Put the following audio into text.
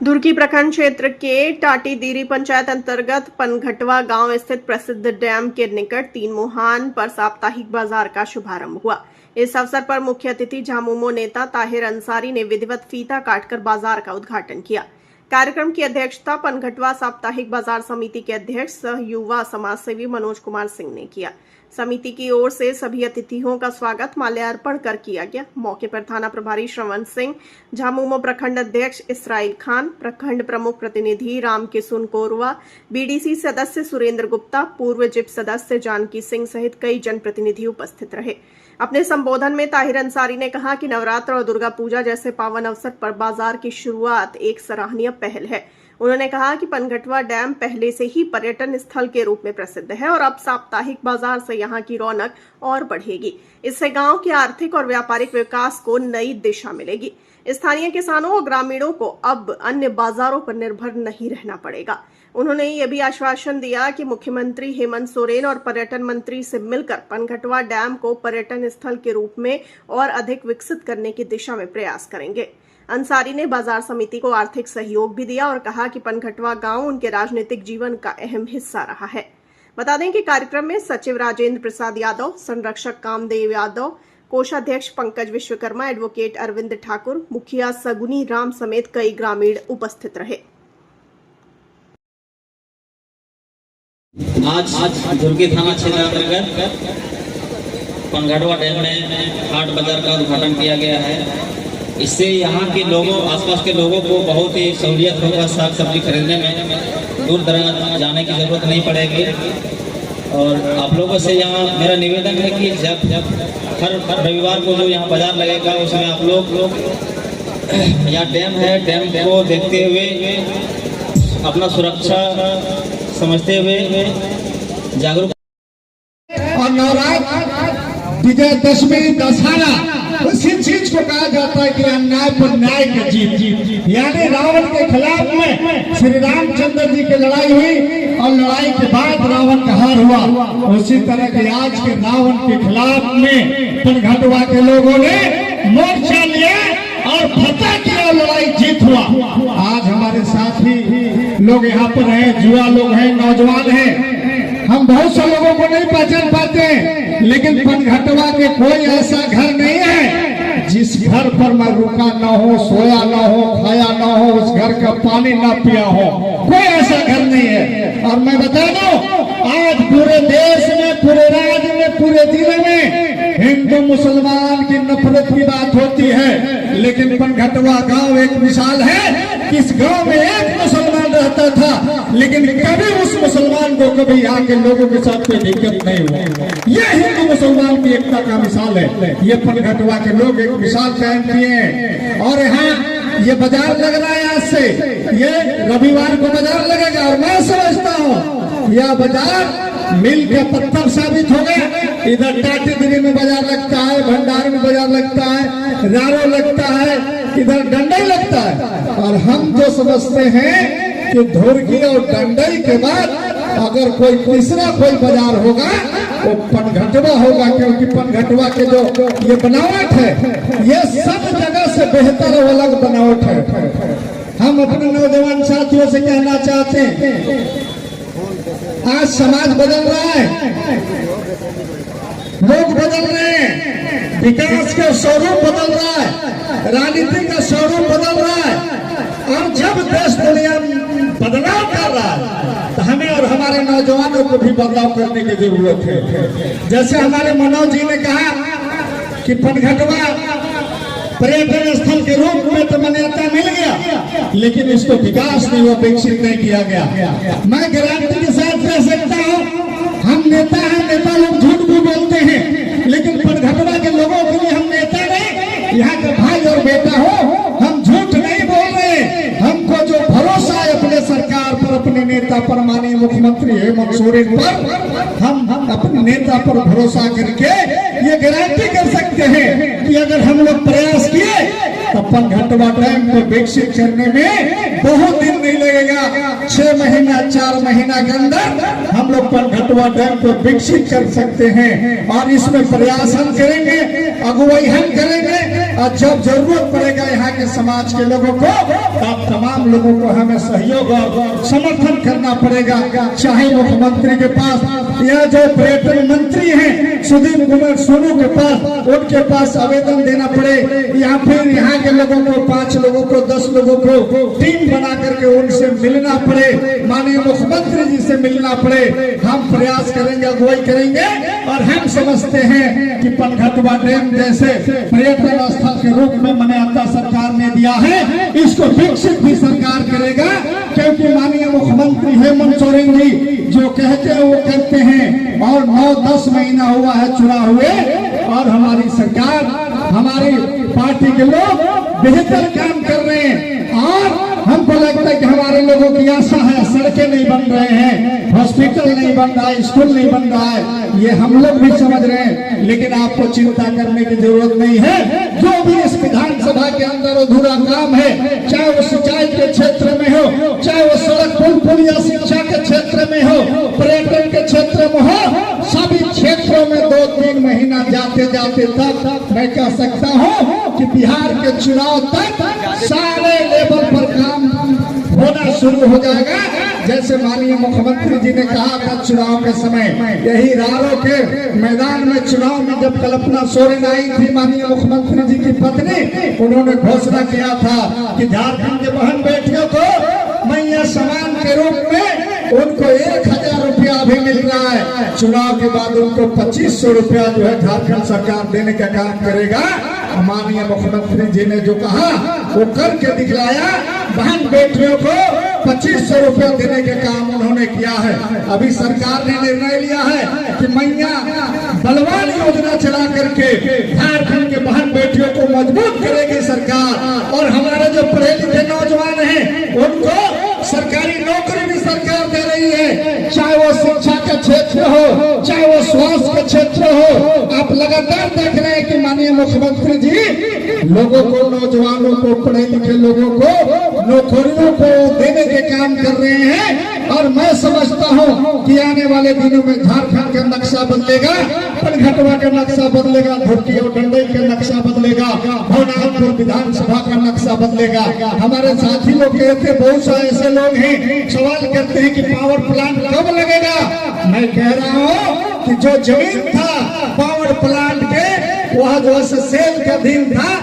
दुर्गी प्रखंड क्षेत्र के टाटीदीरी पंचायत अंतर्गत पनघटवा गांव स्थित प्रसिद्ध डैम के निकट तीन मुहान पर साप्ताहिक बाजार का शुभारंभ हुआ। इस अवसर पर मुख्य अतिथि झामुमो नेता ताहिर अंसारी ने विधिवत फीता काटकर बाजार का उद्घाटन किया। कार्यक्रम की अध्यक्षता पनघटवा साप्ताहिक बाजार समिति के अध्यक्ष सह युवा समाज सेवी मनोज कुमार सिंह ने किया। समिति की ओर से सभी अतिथियों का स्वागत माल्यार्पण कर किया गया। मौके पर थाना प्रभारी श्रवण सिंह, झामुमो प्रखंड अध्यक्ष इसराइल खान, प्रखंड प्रमुख प्रतिनिधि राम किशुन कोरवा, बीडीसी सदस्य सुरेंद्र गुप्ता, पूर्व जिप सदस्य जानकी सिंह सहित कई जनप्रतिनिधि उपस्थित रहे। अपने संबोधन में ताहिर अंसारी ने कहा कि नवरात्र और दुर्गा पूजा जैसे पावन अवसर पर बाजार की शुरुआत एक सराहनीय पहल है। उन्होंने कहा कि पनघटवा डैम पहले से ही पर्यटन स्थल के रूप में प्रसिद्ध है और अब साप्ताहिक बाजार से यहां की रौनक और बढ़ेगी। इससे गांव के आर्थिक और व्यापारिक विकास को नई दिशा मिलेगी। स्थानीय किसानों और ग्रामीणों को अब अन्य बाजारों पर निर्भर नहीं रहना पड़ेगा। उन्होंने यह भी आश्वासन दिया कि मुख्यमंत्री हेमंत सोरेन और पर्यटन मंत्री से मिलकर पनघटवा डैम को पर्यटन स्थल के रूप में और अधिक विकसित करने की दिशा में प्रयास करेंगे। अंसारी ने बाजार समिति को आर्थिक सहयोग भी दिया और कहा कि पनघटवा गांव उनके राजनीतिक जीवन का अहम हिस्सा रहा है। बता दें कि कार्यक्रम में सचिव राजेंद्र प्रसाद यादव, संरक्षक कामदेव यादव, कोषाध्यक्ष पंकज विश्वकर्मा, एडवोकेट अरविंद ठाकुर, मुखिया सगुनी राम समेत कई ग्रामीण उपस्थित रहे। आज दुर्गी थाना क्षेत्र अंतर्गत पनघटवा डैम में हाट बाजार का उद्घाटन किया गया है। इससे यहाँ के लोगों, आसपास के लोगों को बहुत ही सहूलियत होगा। साग सब्जी खरीदने में दूर दराज जाने की जरूरत नहीं पड़ेगी। और आप लोगों से यहाँ मेरा निवेदन है कि जब हर रविवार को जो यहाँ बाजार लगेगा उसमें आप लोग यहाँ डैम है, डैम को देखते हुए अपना सुरक्षा समझते हुए जागरूक। और नवरात्र, विजयदशमी, दशहरा, उसी चीज को कहा जाता है कि अन्याय पर न्याय की जीत। यानी रावण के खिलाफ में श्री रामचंद्र जी की लड़ाई हुई और लड़ाई के बाद रावण का हार हुआ। उसी तरह के आज के रावण के खिलाफ में पनघटवा के लोगों ने मोर्चा लिया और फतह किया, लड़ाई जीत हुआ। आज हमारे साथी लोग यहाँ पर हैं, युवा लोग हैं, नौजवान हैं। हम बहुत से लोगों को नहीं पहचान पाते, लेकिन पनघटवा के कोई ऐसा घर नहीं है जिस घर पर मैं रुका न हो, सोया न हो, खाया न हो, उस घर का पानी न पिया हो। कोई ऐसा घर नहीं है। और मैं बता दूं, आज पूरे देश में, पूरे राज्य में, पूरे जिले में हिंदू मुसलमान की नफरत की बात होती है, लेकिन पनघटवा गांव एक मिसाल है कि इस गांव में एक मुसलमान रहता था, लेकिन कभी उस मुसलमान को कभी यहाँ के लोगों के साथ कोई दिक्कत नहीं हुआ। ये हिंदू मुसलमान की एकता का मिसाल है। ये पनघटवा के लोग एक मिसाल कायम किए हैं। और यहाँ ये बाजार लग रहा है, आज से ये रविवार को बाजार लगेगा। और मैं समझता हूँ यह बाजार मिल के पत्थर साबित हो गया। इधर टाटीदीरी में बाजार लगता है, भंडार में बाजार लगता है, रारो लगता है, इधर डंडई लगता है। और हम जो समझते हैं कि धुर्गी और डंडई के बाद अगर कोई तीसरा कोई बाजार होगा वो पनघटवा होगा, क्योंकि पनघटवा के जो ये बनावट है, ये सब जगह से बेहतर और अलग बनावट है। हम अपने नौजवान साथियों से कहना चाहते हैं, आज समाज बदल रहा है, लोग बदल रहे हैं, विकास का स्वरूप बदल रहा है, राजनीति का स्वरूप बदल रहा है। और जब देश दुनिया बदलाव कर रहा है तो हमें और हमारे नौजवानों को भी बदलाव करने की जरूरत है। जैसे हमारे मनोज जी ने कहा कि पनघटवा पर्यटन स्थल के रूप में तो मान्यता मिल गया, लेकिन इसको विकास नहीं हुआ, विकसित नहीं किया गया। मैं गारंटी के साथ कह सकता हूँ, हम नेता हैं, नेता लोग झूठ भी बोलते हैं, लेकिन पनघटवा के लोगों के लिए हम नेता नहीं, यहाँ का भाई और बेटा हो। हम झूठ नहीं बोल रहे। हमको जो भरोसा है अपने सरकार पर, अपने नेता पर, माननीय मुख्यमंत्री हेमंत सोरेन पर, हम अपने नेता पर भरोसा करके ये गारंटी कर सकते हैं कि अगर हम लोग प्रयास किए तो पनघटवा डैम को विकसित करने में बहुत दिन नहीं लगेगा, 6 महीना 4 महीना के अंदर हम लोग पनघटवा डैम को विकसित कर सकते हैं। और इसमें प्रयास हम करेंगे, अगुवाई हम करेंगे, और जब जरूरत पड़ेगा यहाँ के समाज के लोगों को, आप तमाम लोगों को हमें सहयोग और समर्थन करना पड़ेगा। चाहे मुख्यमंत्री के पास या जो पर्यटन मंत्री हैं सुधीर कुमार सोनू के पास, उनके पास आवेदन देना पड़े, या फिर यहाँ के लोगों को 5 लोगों को 10 लोगों को टीम बना करके उनसे मिलना पड़े, माननीय मुख्यमंत्री जी से मिलना पड़े। हम प्रयास करेंगे, अगुवाई करेंगे, और हम समझते हैं कि पनघटवा डैम जैसे पर्यटन स्थल के रूप में मान्यता सरकार ने दिया है, इसको विकसित भी सरकार करेगा। क्योंकि माननीय मुख्यमंत्री हेमंत सोरेन जी जो कहते हैं वो करते हैं, और 9-10 महीना हुआ है चुनाव हुए, और हमारी सरकार, हमारी पार्टी के लोग बेहतर काम कर रहे हैं। और हमको लगता है कि हमारे लोगों की आशा है, सड़कें नहीं बन रहे हैं, हॉस्पिटल नहीं बन रहा है, स्कूल नहीं बन रहा है, ये हम लोग भी समझ रहे हैं। लेकिन आपको चिंता करने की जरूरत नहीं है। जो भी इस विधानसभा के अंदर अधूरा काम है, चाहे वो सिंचाई के क्षेत्र में हो, चाहे वो सड़क पुल पुलिया शिक्षा के क्षेत्र में हो, पर्यटन के क्षेत्र में हो, सभी क्षेत्रों में 2-3 महीना जाते जाते तक मैं कह सकता हूँ कि बिहार के चुनाव तक सारे लेवल पर काम होना शुरू हो जाएगा। जैसे माननीय मुख्यमंत्री जी ने कहा था चुनाव के समय, यही रारों के मैदान में चुनाव में जब कल्पना सोरेन आई थी, माननीय मुख्यमंत्री जी की पत्नी, उन्होंने घोषणा किया था कि झारखंड के बहन बेटियों को मैया सम्मान के रूप में उनको 1000 रुपया भी मिल रहा है। चुनाव के बाद उनको 2500 रुपया जो है झारखंड सरकार देने का काम करेगा। माननीय मुख्यमंत्री जी ने जो कहा वो करके दिखलाया। बहन बेटियों को 2500 रुपया देने का काम उन्होंने किया है। अभी सरकार ने निर्णय लिया है कि मैया बलवान योजना चला करके झारखंड के बहन बेटियों को मजबूत करेगी सरकार। और हमारे जो पढ़े लिखे नौजवान हैं उनको सरकारी नौकरी भी सरकार दे रही है, चाहे वो शिक्षा का क्षेत्र हो, चाहे वो स्वास्थ्य का क्षेत्र हो। आप लगातार देख रहे हैं कि माननीय मुख्यमंत्री जी लोगों को, नौजवानों को, पढ़े लिखे लोगों को नौकरियों को देने के काम कर रहे हैं। और मैं समझता हूँ कि आने वाले दिनों में झारखंड का नक्शा बदलेगा, पनघटवा का नक्शा बदलेगा, धुर्की और डंडई का नक्शा बदलेगा, भवनाथपुर विधानसभा का नक्शा बदलेगा। हमारे साथी लोग कहते, बहुत सारे ऐसे लोग हैं सवाल करते हैं कि पावर प्लांट कब लगेगा। मैं कह रहा हूँ कि जो जमीन था पावर प्लांट के, वह जो है सेल का दिन था।